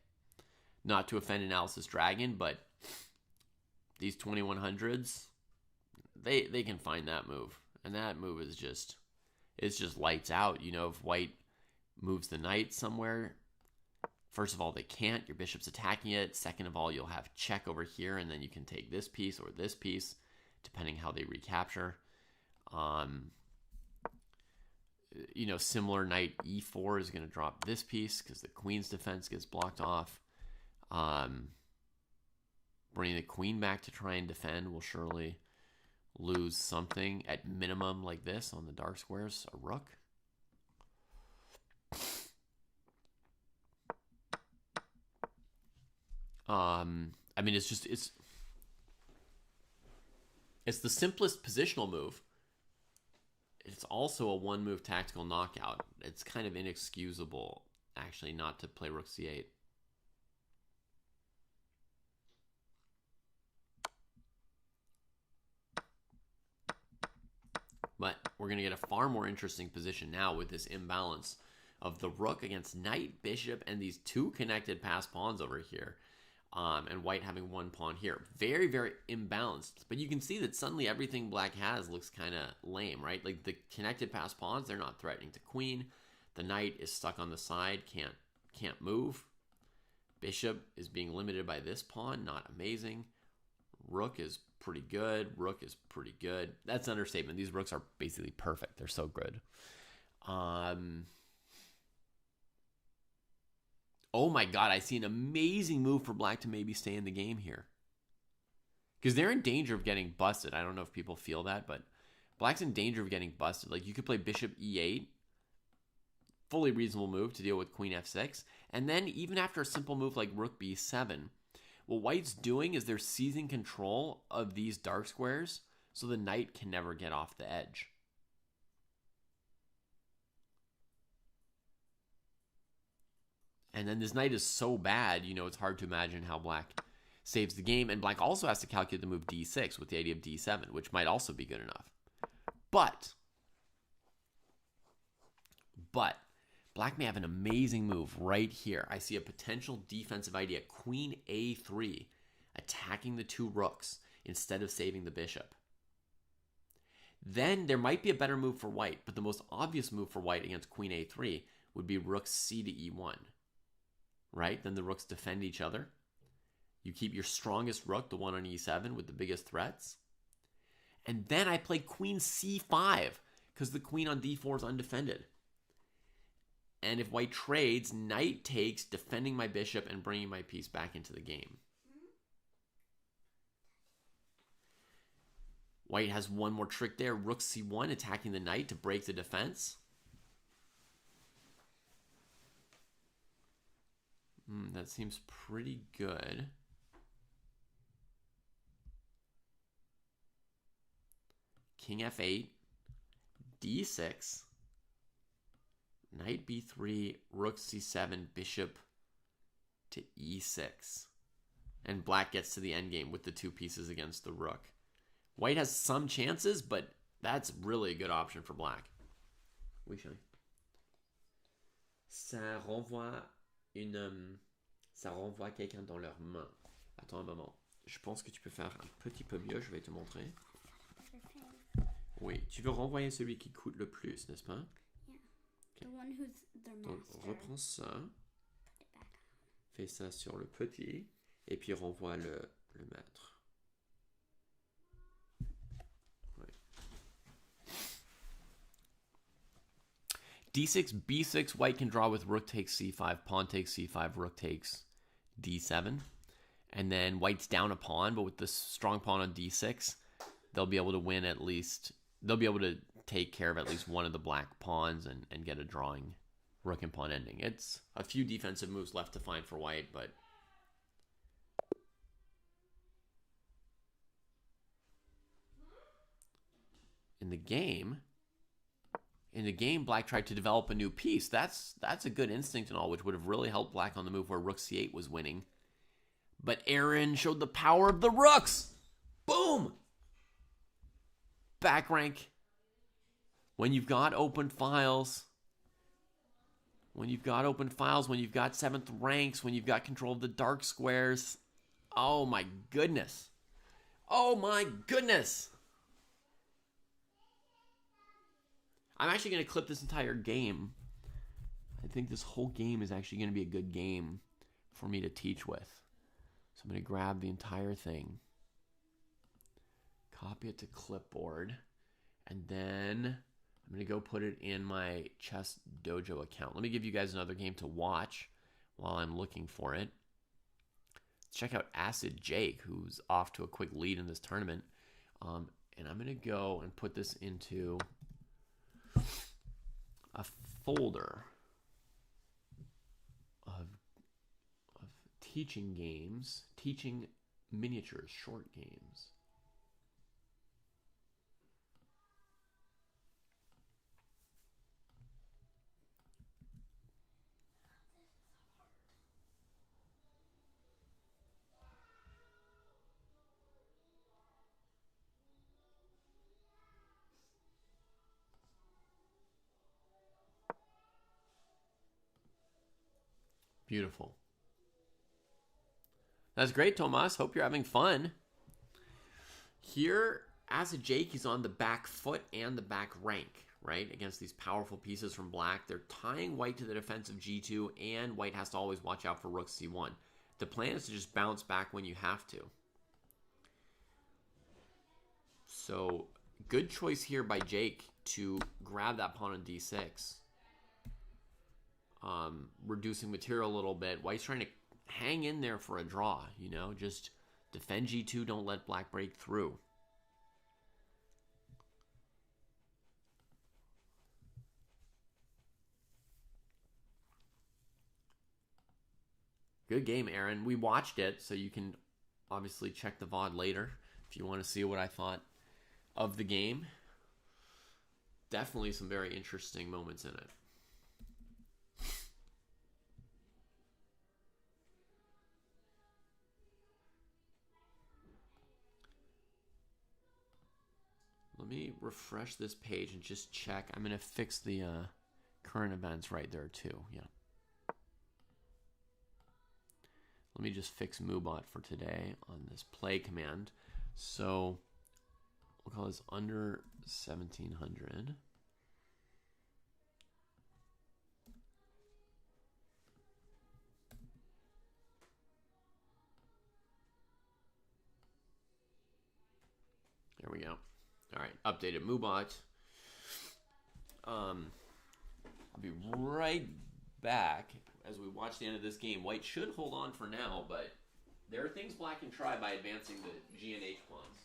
not to offend Analysis Dragon, but these 2100s, they can find that move, and that move is just, it's just lights out. You know, if white moves the knight somewhere, first of all, they can't. Your bishop's attacking it. Second of all, you'll have check over here, and then you can take this piece or this piece, depending how they recapture. You know, similar knight e4 is going to drop this piece because the queen's defense gets blocked off. Bringing the queen back to try and defend will surely lose something at minimum like this on the dark squares, a rook. I mean, it's the simplest positional move. It's also a one-move tactical knockout. It's kind of inexcusable, actually, not to play rook c8. But we're going to get a far more interesting position now with this imbalance of the rook against knight, bishop, and these two connected passed pawns over here. And white having one pawn here. Very, very imbalanced. But you can see that suddenly everything black has looks kind of lame, right? Like the connected passed pawns, they're not threatening to queen. The knight is stuck on the side, can't move. Bishop is being limited by this pawn, not amazing. Rook is pretty good. Rook is pretty good. That's an understatement. These rooks are basically perfect. They're so good. Oh my god, I see an amazing move for black to maybe stay in the game here. Because they're in danger of getting busted. I don't know if people feel that, but black's in danger of getting busted. Like, you could play bishop e8. Fully reasonable move to deal with queen f6. And then, even after a simple move like rook b7, what white's doing is they're seizing control of these dark squares so the knight can never get off the edge. And then this knight is so bad, you know, it's hard to imagine how black saves the game. And black also has to calculate the move d6 with the idea of d7, which might also be good enough. But black may have an amazing move right here. I see a potential defensive idea. Queen a3, attacking the two rooks instead of saving the bishop. Then there might be a better move for white, but the most obvious move for white against queen a3 would be rook c to e1. Right? Then the rooks defend each other. You keep your strongest rook, the one on e7, with the biggest threats. And then I play queen c5, because the queen on d4 is undefended. And if white trades, knight takes, defending my bishop and bringing my piece back into the game. White has one more trick there. Rook c1, attacking the knight to break the defense. That seems pretty good. King f8, d6, knight b3, rook c7, bishop to e6. And black gets to the endgame with the two pieces against the rook. White has some chances, but that's really a good option for black. We should. Ça renvoie ça renvoie quelqu'un dans leurs mains. Attends un moment. Je pense que tu peux faire un petit peu mieux. Je vais te montrer. Oui, tu veux renvoyer celui qui coûte le plus, n'est-ce pas? Yeah. The one who's their Donc, master. reprends ça, Put it back on. fais ça sur le petit, et puis renvoie le maître. Ouais. D6, B6, white can draw with rook takes c5, pawn takes c5, rook takes d7. And then white's down a pawn, but with this strong pawn on d6, they'll be able to win at least, they'll be able to take care of at least one of the black pawns and get a drawing rook and pawn ending. It's a few defensive moves left to find for white, but in the game, black tried to develop a new piece. That's a good instinct and all, which would have really helped black on the move where rook c8 was winning. But Aaron showed the power of the rooks. Boom! Back rank. When you've got open files, when you've got 7th ranks, when you've got control of the dark squares, oh my goodness. Oh my goodness. I'm actually going to clip this entire game. I think this whole game is actually going to be a good game for me to teach with. So I'm going to grab the entire thing, copy it to clipboard, and then I'm going to go put it in my Chess Dojo account. Let me give you guys another game to watch while I'm looking for it. Let's check out Acid Jake, who's off to a quick lead in this tournament. And I'm going to go and put this into a folder of teaching games, teaching miniatures, short games. Beautiful. That's great, Tomas. Hope you're having fun. Here, as a Jake, he's on the back foot and the back rank, right? Against these powerful pieces from black. They're tying white to the defensive g2, and white has to always watch out for rook c1. The plan is to just bounce back when you have to. So, good choice here by Jake to grab that pawn on d6. Reducing material a little bit. White's trying to hang in there for a draw, you know, just defend g2, don't let black break through. Good game, Aaron. We watched it, so you can obviously check the VOD later if you want to see what I thought of the game. Definitely some very interesting moments in it. Let me refresh this page and just check. I'm going to fix the current events right there too. Yeah. Let me just fix MooBot for today on this play command. So we'll call this under 1700. There we go. All right, updated MooBot. I'll be right back as we watch the end of this game. White should hold on for now, but there are things black can try by advancing the G and H pawns.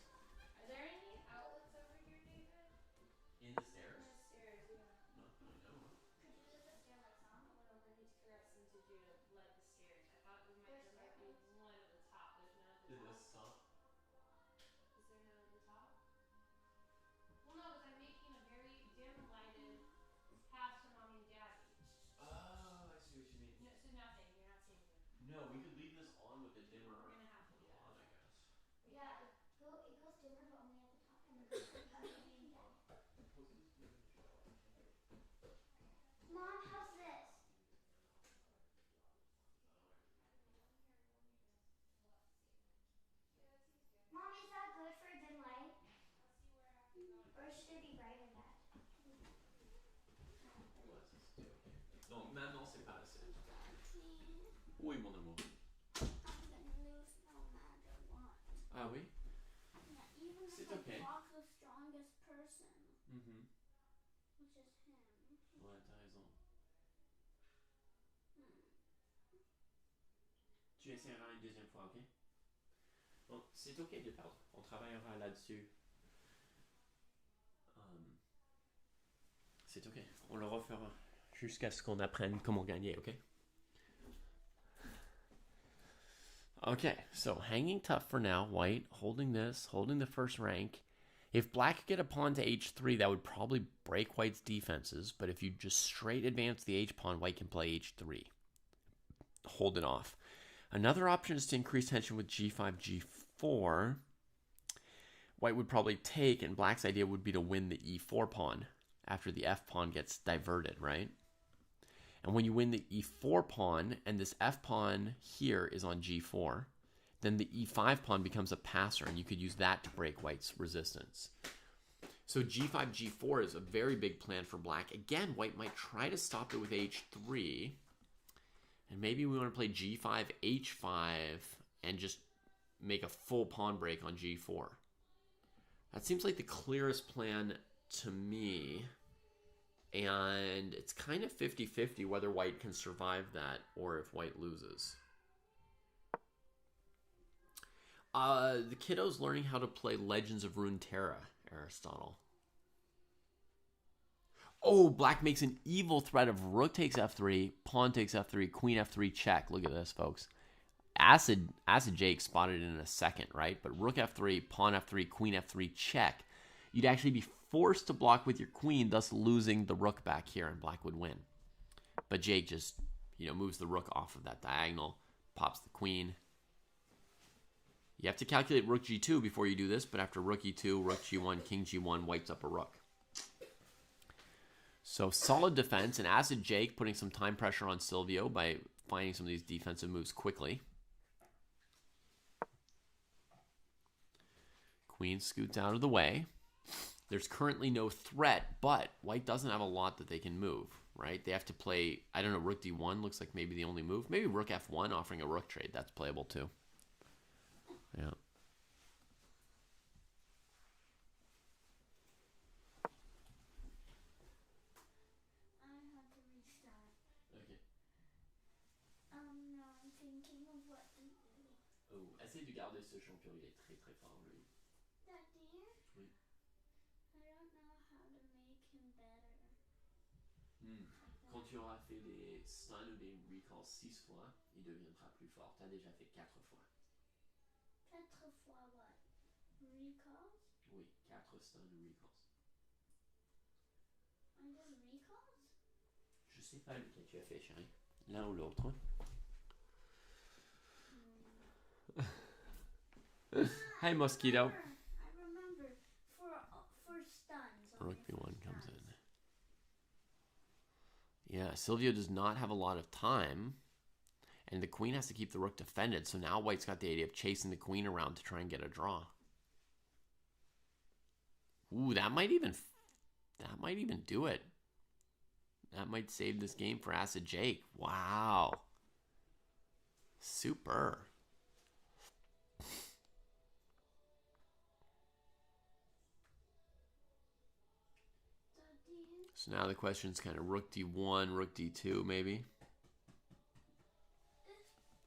Are there any outlets over here, David? In the stairs? In the stairs, yeah. Not that I know of. Could you leave the stair lights on? Well, I need to figure out some to do to light the stairs. I thought there might be one at the top. There's none at the Did top. this stop? Is there none at the top? Well, no, because I'm making a very dim lighted path for mommy and daddy. Oh, I see what you mean. No, so nothing. You're not seeing anything. No, we could leave this on with the dimmer We're gonna have to do that. on, I guess. Yeah, it goes dimmer, but only at the top, and it goes to mommy and daddy. Mom, how's this? should he write it at? Ouais, ça c'était ok. Donc maintenant c'est pas assez. 13. Oui, mon amour. I'm gonna lose no matter what. Ah oui? Yeah, even if C'est I okay. block the strongest person, Mhm. which is him. Ouais, t'as raison. Tu essaieras une deuxième fois, ok? Bon, c'est ok de perdre. On travaillera là-dessus. C'est ok. On le refera jusqu'à ce qu'on apprenne comment gagner, ok? Okay, so hanging tough for now. White holding this, holding the first rank. If black could get a pawn to h3, that would probably break white's defenses. But if you just straight advance the h-pawn, white can play h3. Hold it off. Another option is to increase tension with g5, g4. White would probably take, and black's idea would be to win the e4 pawn after the f pawn gets diverted, right? And when you win the e4 pawn, and this f pawn here is on g4, then the e5 pawn becomes a passer, and you could use that to break white's resistance. So g5, g4 is a very big plan for black. Again, white might try to stop it with h3, and maybe we want to play g5, h5, and just make a full pawn break on g4. That seems like the clearest plan to me. And it's kind of 50-50 whether white can survive that or if white loses. The kiddo's learning how to play Legends of Runeterra, Aristotle. Oh, black makes an evil threat of rook takes f3, pawn takes f3, queen f3 check. Look at this, folks. Acid Jake spotted it in a second, right? But rook f3, pawn f3, queen f3 check. You'd actually be forced to block with your queen, thus losing the rook back here, and black would win. But Jake just, moves the rook off of that diagonal, pops the queen. You have to calculate rook g2 before you do this, but after rook e2, rook g1, king g1, white's up a rook. So solid defense, and Acid Jake putting some time pressure on Silvio by finding some of these defensive moves quickly. Queen scoots out of the way. There's currently no threat, but white doesn't have a lot that they can move, right? They have to play, I don't know, rook d1 looks like maybe the only move. Maybe rook f1 offering a rook trade. That's playable too. Yeah. I had to restart. Okay. No, I'm thinking of what to do. Oh, essaye de garder ce champion, il est très très fort lui. Daddy? Oui. I don't know how to make him better. Quand tu auras fait des stuns ou des recalls 6 fois, il deviendra plus fort. Tu as déjà fait 4 fois. 4 fois what? Recalls? Oui, 4 stuns ou recalls. I did recalls? Je sais pas lequel tu as fait, chérie. L'un ou l'autre. Hi, Mosquito. I remember. For stuns. Rook b1 comes in. Yeah, Silvio does not have a lot of time. And the queen has to keep the rook defended. So now white's got the idea of chasing the queen around to try and get a draw. Ooh, that might even do it. That might save this game for Acid Jake. Wow. Super. So now the question's kind of rook d1, rook d2 maybe.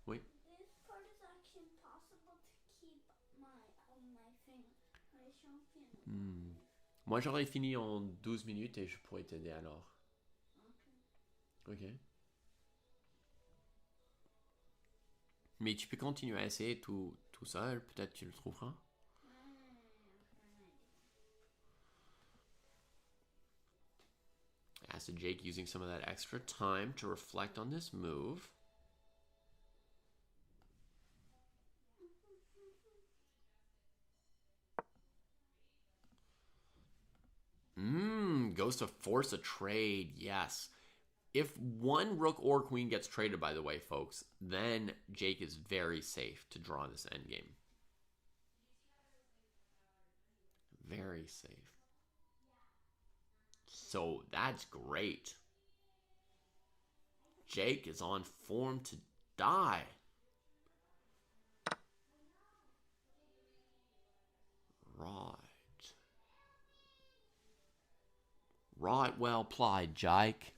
Wait. This part is actually impossible to keep my thing. My champion. Moi j'aurais fini en 12 minutes et je pourrais t'aider alors. Ok. Mais tu peux continuer à essayer tout seul, peut-être tu le trouveras. Acid Jake using some of that extra time to reflect on this move. Goes to force a trade, yes. If one rook or queen gets traded, by the way, folks, then Jake is very safe to draw this endgame. Very safe. So that's great. Jake is on form to die. Right. Right, well played, Jake.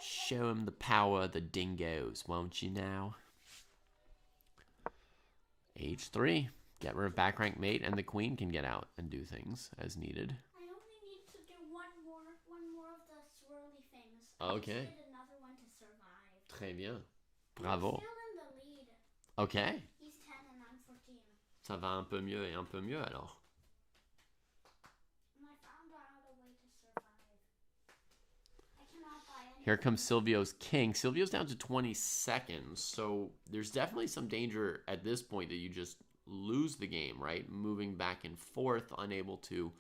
Show him the power of the dingoes, won't you now? H3. Get rid of back rank mate, and the queen can get out and do things as needed. I only need to do one more of the swirly things. Okay. I just did another one to survive. Très bien. I'm Bravo. still in the lead. Okay. He's 10 and I'm 14. Ça va un peu mieux et un peu mieux alors. And I found out a way to survive. I cannot buy any. Here comes Silvio's king. Silvio's down to 20 seconds, so there's definitely some danger at this point that you just lose the game, right? Moving back and forth, unable to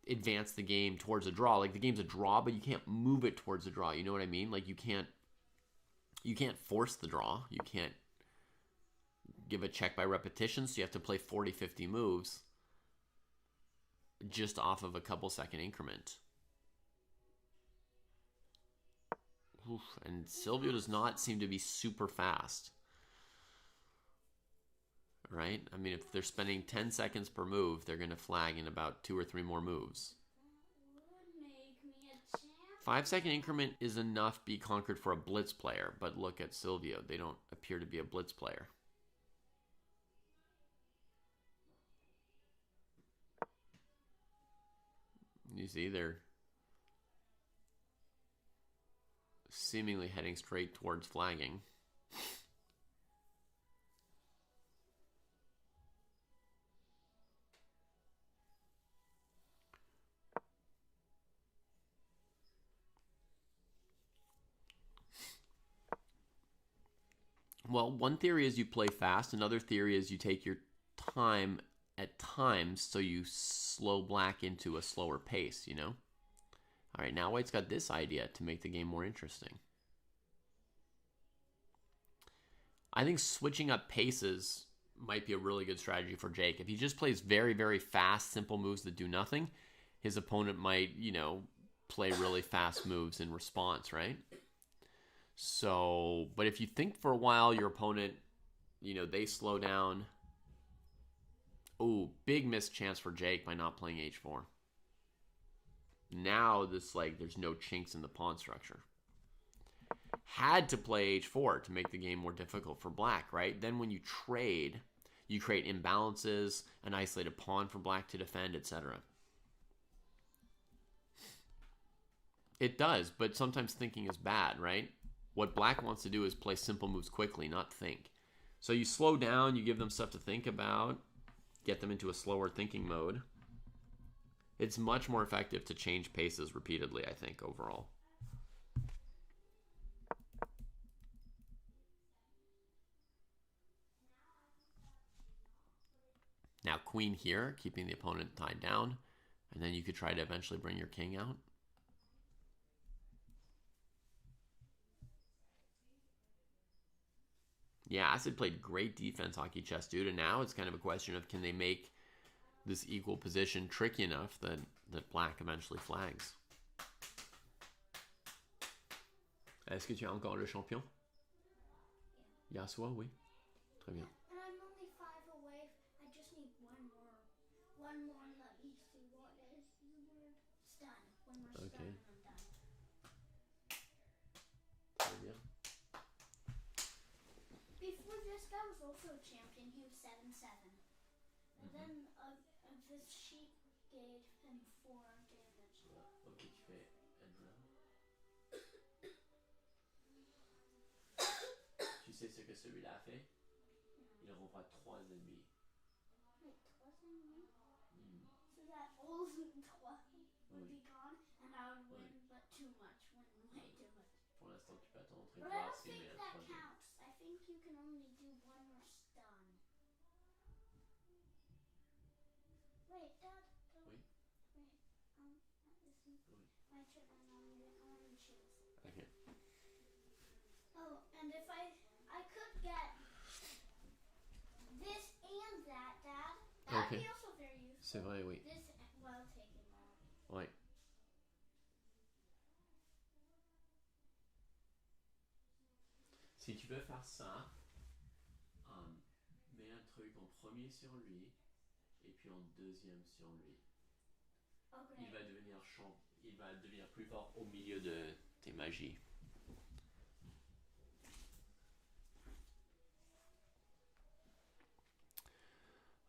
advance the game towards a draw. Like, the game's a draw, but you can't move it towards a draw. You know what I mean? Like, you can't force the draw. You can't give a check by repetition, so you have to play 40, 50 moves just off of a couple second increment. Oof, and Silvio does not seem to be super fast. Right? I mean, if they're spending 10 seconds per move, they're going to flag in about 2 or 3 more moves. Would make me a champ. 5-second increment is enough be conquered for a blitz player, but look at Silvio. They don't appear to be a blitz player. You see, they're seemingly heading straight towards flagging. Well, one theory is you play fast. Another theory is you take your time at times so you slow black into a slower pace, you know? All right, now White's got this idea to make the game more interesting. I think switching up paces might be a really good strategy for Jake. If he just plays very, very fast, simple moves that do nothing, his opponent might, you know, play really fast moves in response, right? So, but if you think for a while, your opponent, you know, they slow down. Oh, big missed chance for Jake by not playing h4. Now this, like, there's no chinks in the pawn structure. Had to play h4 to make the game more difficult for black, right? Then when you trade, you create imbalances, an isolated pawn for black to defend, etc. It does, but sometimes thinking is bad, right? What black wants to do is play simple moves quickly, not think. So you slow down, you give them stuff to think about, get them into a slower thinking mode. It's much more effective to change paces repeatedly, I think, overall. Now queen here, keeping the opponent tied down, and then you could try to eventually bring your king out. Yeah, Acid played great defense hockey chess, dude, and now it's kind of a question of can they make this equal position tricky enough that black eventually flags. Est-ce que tu as encore le champion? Yasuo, oui. Très bien. And I'm only 5 away. I just need one more. One more. Let me see what is the word. Stun. One more Okay. stun and I'm done. Très bien. Before this guy was also a champion. He was 7-7. And then this sheep gave him 4 damage. Ok, tu fais Edron. Tu sais ce que celui-là a fait? Il renvoie 3 ennemis. Wait, 3 ennemis? So that all 3 would be gone and I would win, but too much. Win way too much. Pour l'instant, tu peux attendre et But I voir don't s'il think met un that troisième. counts. I think you can only do one more stun. Wait, Dad. Oui. Wait. Listen. My turn, and I want to choose. Okay. Oh, and if I could get this and that, Dad, that'd Okay. be also very C'est vrai, oui. This will take him long. Ouais. Si tu veux faire ça, mets un truc en premier sur lui et puis en deuxième sur lui. Okay. Il va devenir plus fort au milieu de tes magies.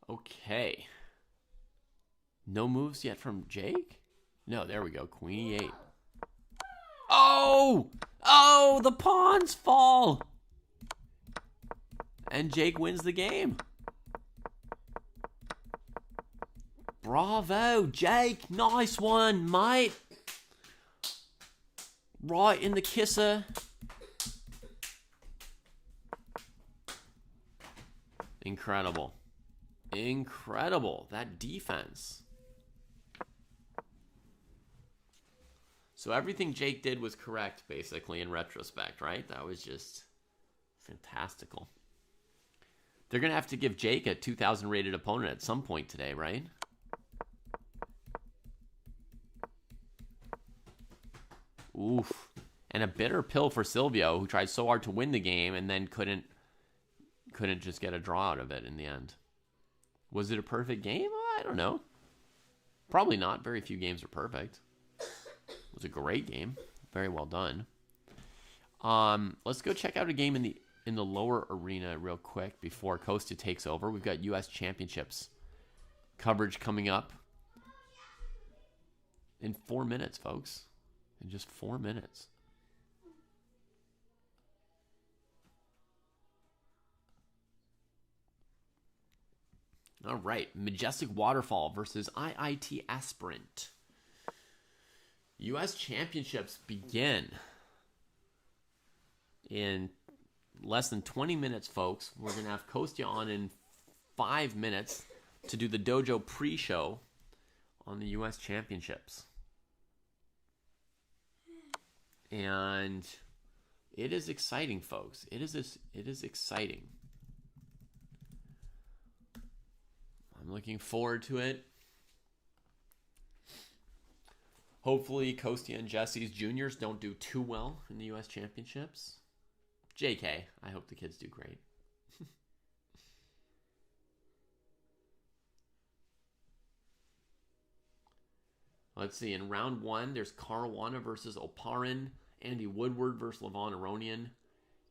Okay. No moves yet from Jake? No, there we go. Queen E8. Oh! Oh, the pawns fall! And Jake wins the game. Bravo, Jake. Nice one, mate. Right in the kisser. Incredible. Incredible. That defense. So everything Jake did was correct, basically, in retrospect, right? That was just fantastical. They're going to have to give Jake a 2,000 rated opponent at some point today, right? Oof. And a bitter pill for Silvio, who tried so hard to win the game and then couldn't just get a draw out of it in the end. Was it a perfect game? I don't know. Probably not. Very few games are perfect. It was a great game. Very well done. Let's go check out a game in the lower arena real quick before Costa takes over. We've got U.S. Championships coverage coming up in 4 minutes, folks. In just 4 minutes. All right, Majestic Waterfall versus IIT Aspirant. U.S. Championships begin in less than 20 minutes, folks. We're going to have Kostya on in 5 minutes to do the dojo pre-show on the U.S. Championships. And it is exciting, folks. It is exciting. I'm looking forward to it. Hopefully, Kostya and Jesse's juniors don't do too well in the U.S. Championships. JK, I hope the kids do great. Let's see. In round 1, there's Caruana versus Oparin, Andy Woodward versus Levon Aronian,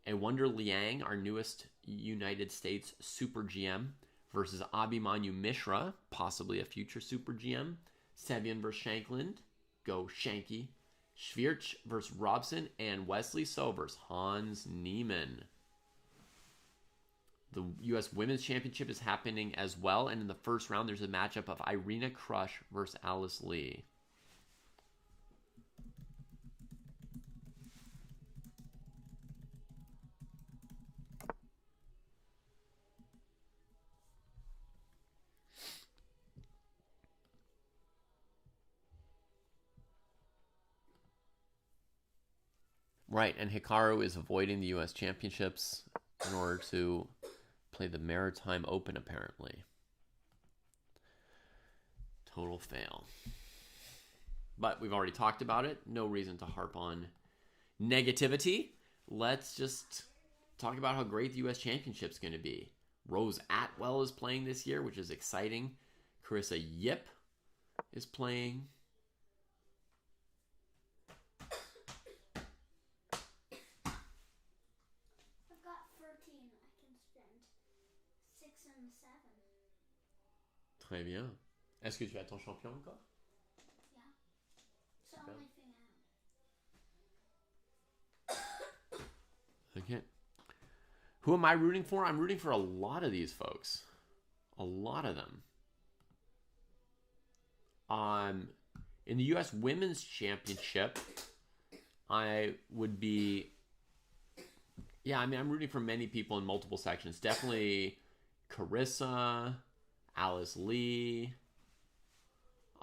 Wonder Liang, our newest United States Super GM, versus Abhimanyu Mishra, possibly a future Super GM, Sevian versus Shankland, go Shanky, Schwiertz versus Robson, and Wesley So versus Hans Niemann. The U.S. Women's Championship is happening as well, and in the first round, there's a matchup of Irina Krush versus Alice Lee. Right, and Hikaru is avoiding the U.S. Championships in order to play the Maritime Open, apparently. Total fail. But we've already talked about it. No reason to harp on negativity. Let's just talk about how great the U.S. Championship's going to be. Rose Atwell is playing this year, which is exciting. Carissa Yip is playing. I've got 13. I can spend 6 and 7. Très bien. Est-ce que tu as ton champion encore? Yeah. It's the only thing I have. Okay. Who am I rooting for? I'm rooting for a lot of these folks. A lot of them. In the U.S. Women's Championship, I would be... Yeah, I mean, I'm rooting for many people in multiple sections. Definitely Carissa, Alice Lee,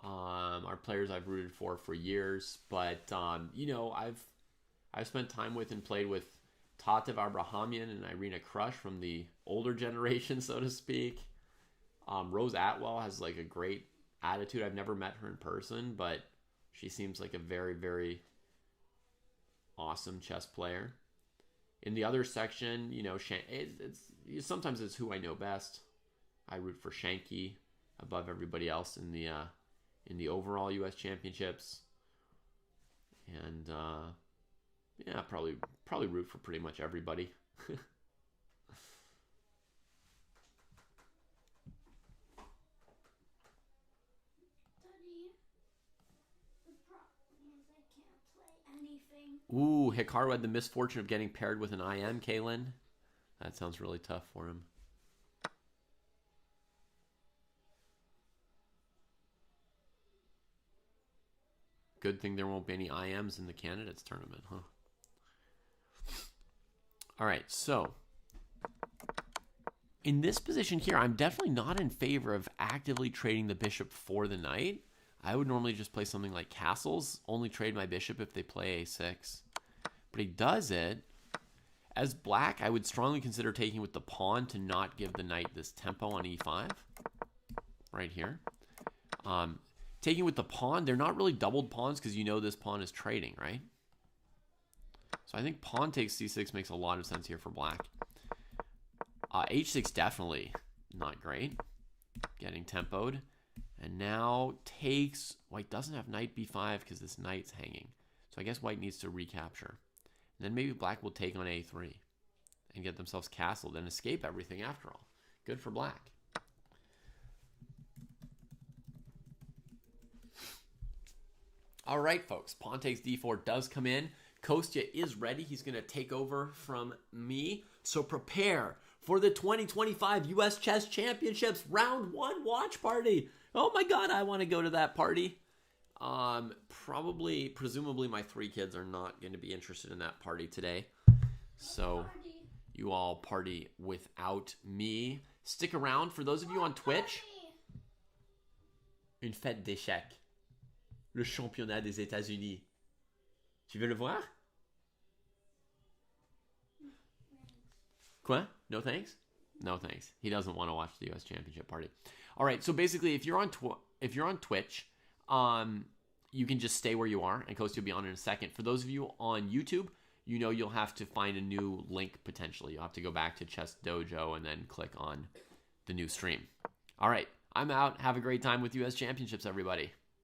are players I've rooted for years. But, you know, I've spent time with and played with Tatev Abrahamian and Irina Krush from the older generation, so to speak. Rose Atwell has like a great attitude. I've never met her in person, but she seems like a very, very awesome chess player. In the other section, you know, sometimes it's who I know best. I root for Shanky above everybody else in the overall U.S. Championships, and yeah, probably root for pretty much everybody. Daddy, the problem is I can't play anything. Ooh, Hikaru had the misfortune of getting paired with an IM, Kaylin. That sounds really tough for him. Good thing there won't be any IMs in the candidates tournament, huh? All right, so in this position here, I'm definitely not in favor of actively trading the bishop for the knight. I would normally just play something like castles, only trade my bishop if they play a6. But he does it. As black, I would strongly consider taking with the pawn to not give the knight this tempo on e5. Right here. Taking with the pawn, they're not really doubled pawns because you know this pawn is trading, right? So I think pawn takes c6 makes a lot of sense here for black. h6 definitely not great. Getting tempoed. And now takes... White doesn't have knight b5 because this knight's hanging. So I guess white needs to recapture. And then maybe black will take on a3 and get themselves castled and escape everything after all. Good for black. All right, folks. Pawn takes d4 does come in. Kostya is ready. He's going to take over from me. So prepare for the 2025 U.S. Chess Championships Round 1 watch party. Oh my God, I want to go to that party. Presumably my 3 kids are not going to be interested in that party today. So you all party without me. Stick around. For those of you on Twitch. Une fête d'échecs. Le championnat des États-Unis. Tu veux le voir? Quoi? No thanks? No thanks. He doesn't want to watch the U.S. Championship party. All right, so basically, if you're on Twitch, you can just stay where you are, and Coast will be on in a second. For those of you on YouTube, you know you'll have to find a new link potentially. You'll have to go back to Chess Dojo and then click on the new stream. All right, I'm out. Have a great time with U.S. Championships, everybody.